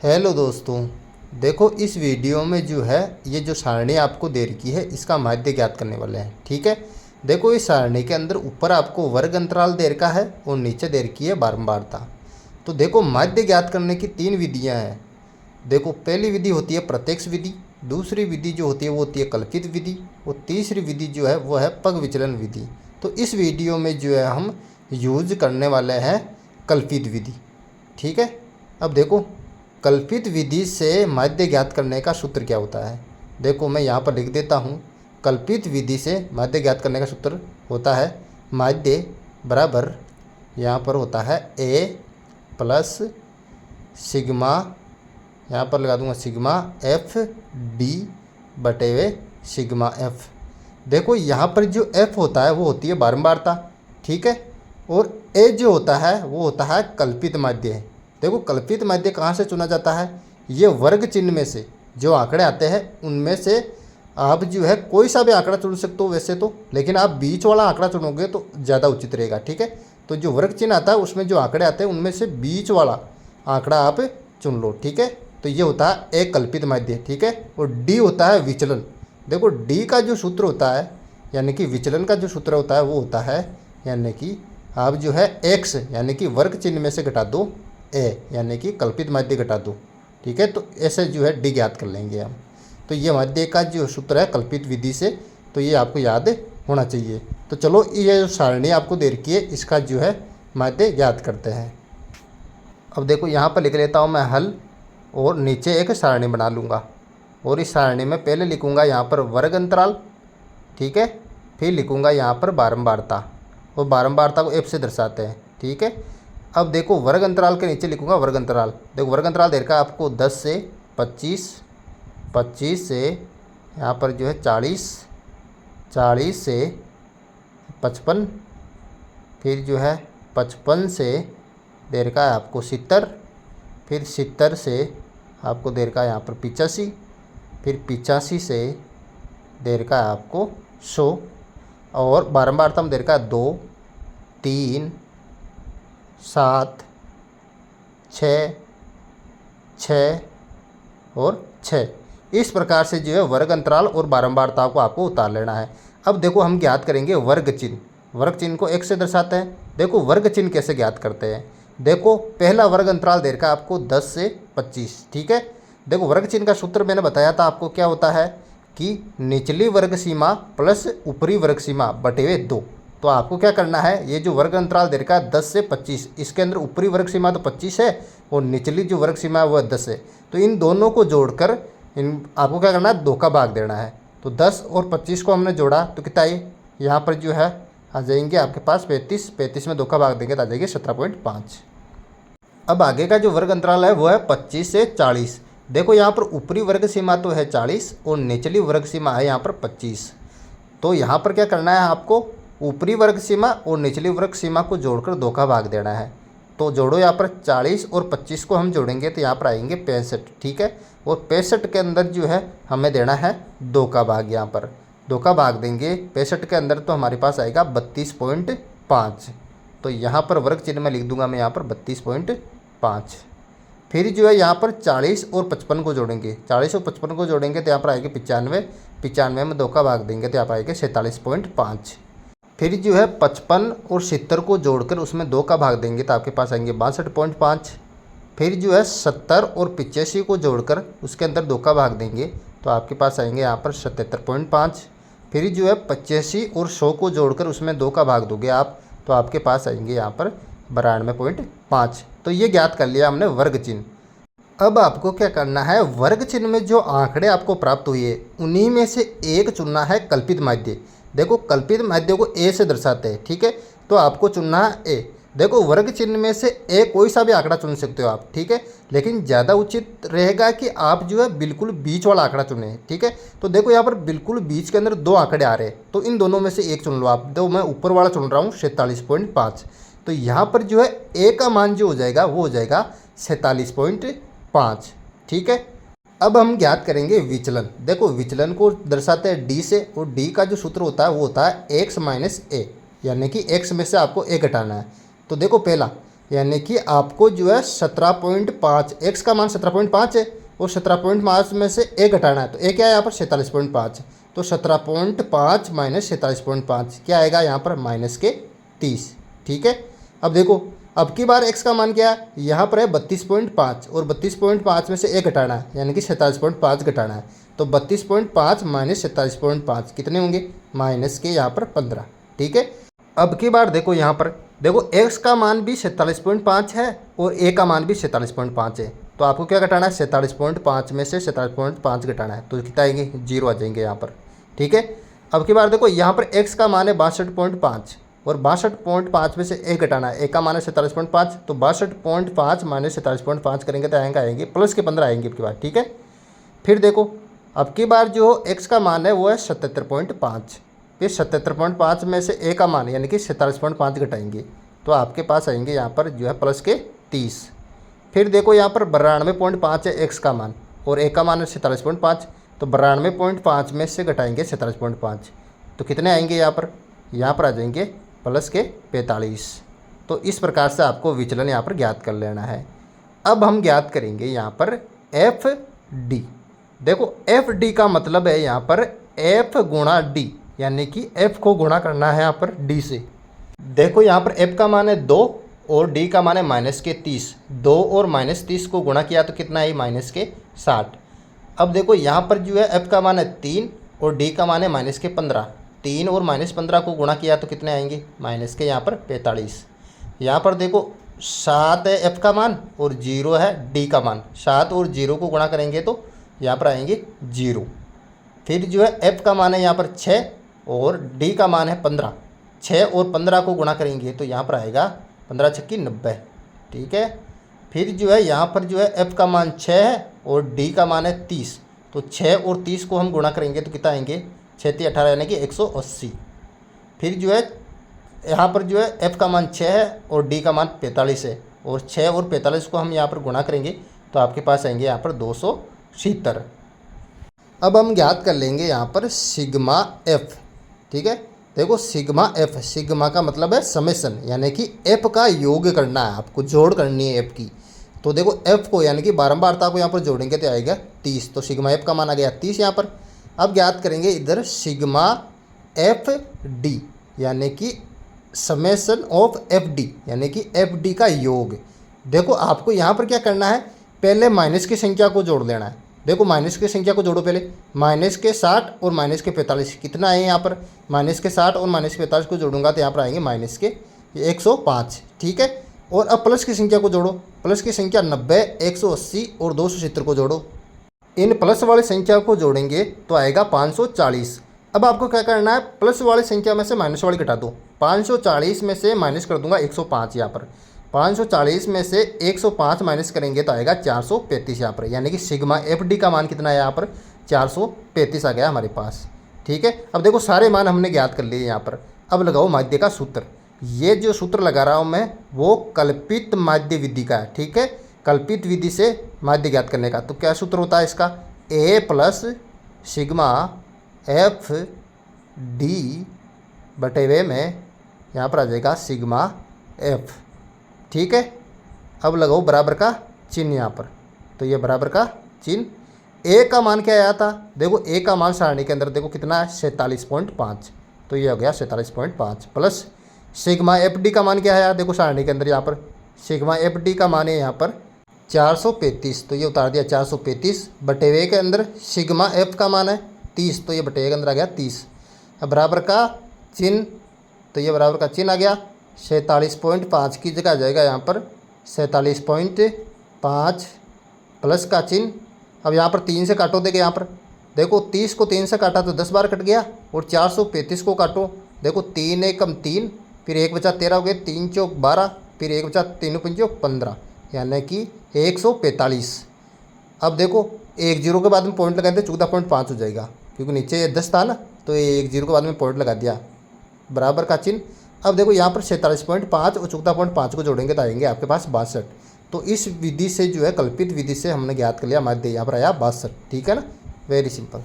Hello दोस्तों, देखो इस वीडियो में जो है ये जो सारणी आपको दे रखी है इसका माध्य ज्ञात करने वाले हैं। ठीक है, देखो इस सारणी के अंदर ऊपर आपको वर्ग अंतराल दे रखा है और नीचे दे रखी है बारंबारता। तो देखो माध्य ज्ञात करने की तीन विधियां हैं। देखो पहली विधि होती है प्रत्यक्ष विधि, दूसरी विधि जो होती है वो होती है कल्पित विधि और तीसरी विधि जो है वो है पग विचलन विधि। तो इस वीडियो में जो है हम यूज करने वाले हैं कल्पित विधि। ठीक है, अब देखो कल्पित विधि से माध्य ज्ञात करने का सूत्र क्या होता है। देखो मैं यहाँ पर लिख देता हूँ। कल्पित विधि से माध्य ज्ञात करने का सूत्र होता है माध्य बराबर यहाँ पर होता है ए प्लस सिग्मा, यहाँ पर लगा दूंगा सिग्मा एफ डी बटे वे सिग्मा एफ। देखो यहाँ पर जो एफ होता है वो होती है बारंबारता। ठीक है, और ए जो होता है वो होता है कल्पित माध्य। देखो कल्पित माध्य कहाँ से चुना जाता है, ये वर्ग चिन्ह में से जो आंकड़े आते हैं उनमें से आप जो है कोई सा भी आंकड़ा चुन सकते हो वैसे तो, लेकिन आप बीच वाला आंकड़ा चुनोगे तो ज़्यादा उचित रहेगा। ठीक है, तो जो वर्ग चिन्ह आता है उसमें जो आंकड़े आते हैं उनमें से बीच वाला आंकड़ा आप चुन लो। ठीक है, तो ये होता है एक कल्पित माध्य। ठीक है, और डी होता है विचलन। देखो डी का जो सूत्र होता है यानी कि विचलन का जो सूत्र होता है वो होता है यानी कि आप जो है एक्स यानी कि वर्ग चिन्ह में से घटा दो ए यानी कि कल्पित माध्य घटा दो। ठीक है, तो ऐसे जो है डी ज्ञात कर लेंगे हम। तो ये माध्य का जो सूत्र है कल्पित विधि से, तो ये आपको याद होना चाहिए। तो चलो ये जो सारणी आपको दे रखी है इसका जो है माध्य ज्ञात करते हैं। अब देखो यहाँ पर लिख लेता हूँ मैं हल और नीचे एक सारणी बना लूँगा और इस सारणी में पहले लिखूँगा यहाँ पर वर्ग अंतराल। ठीक है, फिर लिखूँगा यहाँ पर बारंबारता और बारंबारता को एफ से दर्शाते हैं। ठीक है, अब देखो वर्ग अंतराल के नीचे लिखूंगा वर्ग अंतराल। देखो वर्ग अंतराल दे रखा है आपको 10 से 25, 25 से यहाँ पर जो है 40, 40 से 55, फिर जो है 55 से दे रखा है आपको 70, फिर 70 से आपको दे रखा है यहाँ पर 85, फिर 85 से दे रखा है आपको 100 और बारंबारता में दे रखा है 2, 3, 7, 6, 6 और 6। इस प्रकार से जो है वर्ग अंतराल और बारंबारता को आपको उतार लेना है। अब देखो हम ज्ञात करेंगे वर्ग चिन्ह। वर्ग चिन्ह को एक से दर्शाते हैं। देखो वर्ग चिन्ह कैसे ज्ञात करते हैं। देखो पहला वर्ग अंतराल दे रखा है आपको 10 से 25। ठीक है, देखो वर्ग चिन्ह का सूत्र मैंने बताया था आपको क्या होता है कि निचली वर्ग सीमा प्लस ऊपरी वर्ग सीमा बटे हुए 2। तो आपको क्या करना है, ये जो वर्ग अंतराल दे रखा है 10 से 25, इसके अंदर ऊपरी वर्ग सीमा तो 25 है और निचली जो वर्ग सीमा है वह 10 है। तो इन दोनों को जोड़कर इन आपको क्या करना है, 2 का भाग देना है। तो 10 और 25 को हमने जोड़ा तो कितना है, यहाँ पर जो है आ जाएंगे आपके पास 35, 35 में 2 का भाग देंगे तो आ जाएगी 17.5। अब आगे का जो वर्ग अंतराल है वो है 25 से 40। देखो यहाँ पर ऊपरी वर्ग सीमा तो है 40 और निचली वर्ग सीमा है यहाँ पर 25। तो यहाँ पर क्या करना है आपको, ऊपरी वर्ग सीमा और निचली वर्ग सीमा को जोड़कर 2 का भाग देना है। तो जोड़ो यहाँ पर 40 और 25 को हम जोड़ेंगे तो यहाँ पर आएंगे 65। ठीक है, और 65 के अंदर जो है हमें देना है 2 का भाग। यहाँ पर 2 का भाग देंगे 65 के अंदर तो हमारे पास आएगा 32.5। तो यहाँ पर वर्ग चिन्ह में लिख दूंगा मैं यहाँ पर 32.5। फिर जो है यहाँ पर 40 और 55 को जोड़ेंगे, 40 और 55 को जोड़ेंगे तो यहाँ पर आएगी 95, 95 में 2 का भाग देंगे तो यहाँ पर आएगा 47.5। फिर जो है 55 और 70 को जोड़कर उसमें 2 का भाग देंगे तो आपके पास आएंगे 62.5। फिर जो है 70 और 85 को जोड़कर उसके अंदर 2 का भाग देंगे तो आपके पास आएंगे यहाँ पर 77.5। फिर जो है 85 और 100 को जोड़कर उसमें 2 का भाग दोगे आप तो आपके पास आएंगे यहाँ पर 92.5। तो ये ज्ञात कर लिया हमने वर्ग चिन्ह। अब आपको क्या करना है, वर्ग चिन्ह में जो आंकड़े आपको प्राप्त हुए उन्हीं में से एक चुनना है कल्पित माध्य। देखो कल्पित माध्य को ए से दर्शाते हैं। ठीक है, तो आपको चुनना है ए। देखो वर्ग चिन्ह में से ए कोई सा भी आंकड़ा चुन सकते हो आप। ठीक है, लेकिन ज़्यादा उचित रहेगा कि आप जो है बिल्कुल बीच वाला आंकड़ा चुने। ठीक है, तो देखो यहाँ पर बिल्कुल बीच के अंदर 2 आंकड़े आ रहे हैं तो इन दोनों में से एक चुन लो आप। तो मैं ऊपर वाला चुन रहा हूँ 47.5। तो यहाँ पर जो है ए का मान जो हो जाएगा वो हो जाएगा 47.5। ठीक है, अब हम ज्ञात करेंगे विचलन। देखो विचलन को दर्शाते हैं डी से और डी का जो सूत्र होता है वो होता है एक्स माइनस ए, यानी कि एक्स में से आपको ए घटाना है। तो देखो पहला यानी कि आपको जो है 17.5, एक्स का मान 17.5 है और 17.5 में से ए घटाना है। तो ए क्या है यहाँ पर 47.5, तो 17.5 माइनस 47.5 क्या आएगा यहाँ पर माइनस के 30। ठीक है, अब देखो अब की बार एक्स का मान क्या है, यहाँ पर है 32.5 और 32.5 में से ए घटाना है यानी कि 47.5 घटाना है। तो 32.5 माइनस 47.5 कितने होंगे, माइनस के यहाँ पर 15। ठीक है, अब की बार देखो यहाँ पर देखो एक्स का मान भी 47.5 है और ए का मान भी 47.5 है। तो आपको क्या घटाना है, 47.5 में से 47.5 घटाना है। तो कितना आएंगे, 0 आ जाएंगे यहाँ पर। ठीक है, अब की बार देखो यहाँ पर एक्स का मान है 62.5 और 62.5 में से ए घटाना है। ए का मान है 47.5, तो 62.5 माइनस 47.5 करेंगे तो आएंगे प्लस के 15 आएंगे अब की बार। ठीक है, फिर देखो अब की बार जो एक्स का मान है वो है 77.5, फिर 77.5 में से ए का मान यानी कि 47.5 घटाएंगे तो आपके पास आएंगे यहाँ पर जो है प्लस के 30। फिर देखो यहाँ पर 92.5 है एक्स का मान और ए का मान है 47.5, तो 92.5 में से घटाएंगे 47.5 तो कितने आएंगे यहाँ पर आ जाएंगे प्लस के 45। तो इस प्रकार से आपको विचलन यहाँ पर ज्ञात कर लेना है। अब हम ज्ञात करेंगे यहाँ पर एफ डी। देखो एफ डी का मतलब है यहाँ पर एफ गुणा डी, यानी कि f को गुणा करना है यहाँ पर d से। देखो यहाँ पर f का मान है 2 और d का मान है माइनस के 30। 2 और माइनस 30 को गुणा किया तो कितना है, माइनस के 60। अब देखो यहाँ पर जो है f का मान है 3 और d का मान है माइनस के 15। 3 और माइनस 15 को गुणा किया तो कितने आएंगे, माइनस के यहाँ पर 45। यहाँ पर देखो 7 है f का मान और 0 है d का मान। 7 और 0 को गुणा करेंगे तो यहाँ पर आएंगे 0। फिर जो है f का मान है यहाँ पर 6 और d का मान है 15। 6 और 15 को गुणा करेंगे तो यहाँ पर आएगा 15 छक्की 90। ठीक है, फिर जो है यहाँ पर जो है f का मान 6 है और d का मान है 30। तो 6 और 30 को हम गुणा करेंगे तो कितना आएंगे, 6 × 18 यानी कि 180। फिर जो है यहाँ पर जो है f का मान 6 है और d का मान 45 है और 6 और 45 को हम यहाँ पर गुणा करेंगे तो आपके पास आएंगे यहाँ पर 270। अब हम ज्ञात कर लेंगे यहाँ पर सिग्मा एफ। ठीक है, देखो सिग्मा एफ, सिग्मा का मतलब है समेसन, यानी कि एफ का योग करना है आपको, जोड़ करनी है एफ की। तो देखो एफ को यानी कि बारंबारता को यहाँ पर जोड़ेंगे तो आएगा 30। तो सिग्मा एफ का मान आ गया 30 यहाँ पर। अब ज्ञात करेंगे इधर सिग्मा एफ डी, यानी कि समेसन ऑफ एफ डी, यानी कि एफ डी का योग। देखो आपको यहाँ पर क्या करना है, पहले माइनस की संख्या को जोड़ लेना है। देखो माइनस की संख्या को जोड़ो पहले, माइनस के 60 और माइनस के 45 कितना है यहाँ पर, माइनस के 60 और माइनस के 45 को जोड़ूंगा तो यहाँ पर आएंगे माइनस के 105। ठीक है, और अब प्लस की संख्या को जोड़ो, प्लस की संख्या 90, 180 और 270 को जोड़ो। इन प्लस वाली संख्या को जोड़ेंगे तो आएगा 540। अब आपको क्या करना है, प्लस वाली संख्या में से माइनस वाली घटा दो। 540 में से माइनस कर दूंगा 105 यहाँ पर। 540 में से 105 माइनस करेंगे तो आएगा 435 यहाँ पर, यानी कि सिग्मा एफ डी का मान कितना है यहाँ पर, 435 आ गया हमारे पास। ठीक है, अब देखो सारे मान हमने ज्ञात कर लिए यहाँ पर। अब लगाओ माध्य का सूत्र। ये जो सूत्र लगा रहा हूँ मैं वो कल्पित माध्य विधि का है। ठीक है, कल्पित विधि से माध्य ज्ञात करने का। तो क्या सूत्र होता है इसका, ए प्लस सिग्मा एफ डी बटे वे में यहाँ पर आ जाएगा सिग्मा एफ। ठीक है, अब लगाओ बराबर का चिन्ह यहाँ पर। तो ये बराबर का चिन्ह, ए का मान क्या आया था, देखो ए का मान सारणी के अंदर देखो कितना है 47.5, तो ये हो गया 47.5 प्लस सिग्मा एफ डी का मान क्या है यार, देखो सारणी के अंदर यहाँ पर सिग्मा एफ डी का मान है यहाँ पर 435, तो ये उतार दिया 435 बटे वे के अंदर सिग्मा एफ का मान है 30, तो ये बटे के अंदर आ गया 30। अब बराबर का चिन्ह, तो ये बराबर का चिन्ह आ गया 47.5 की जगह आ जाएगा यहाँ पर 47.5 प्लस का चिन्ह। अब यहाँ पर 3 से काटो, देखे यहाँ पर देखो 30 को 3 से काटा तो 10 बार कट गया और 435 को काटो, देखो 3 एकम 3, फिर 1 बचा 13 हो गए, 3 चौक 12, फिर 1 बचा 3 पंचों 15, यानी कि 145। अब देखो 1 0 के बाद में पॉइंट लगा दें 14.5 हो जाएगा, क्योंकि नीचे ये 10 था ना, तो ये 1 0 के बाद में पॉइंट लगा दिया, बराबर का चिन्ह। अब देखो यहाँ पर 47.5 और 14.5 को जोड़ेंगे तो आएंगे आपके पास 62। तो इस विधि से जो है कल्पित विधि से हमने ज्ञात कर लिया माध्य, यहाँ पर आया 62। ठीक है ना, वेरी सिंपल।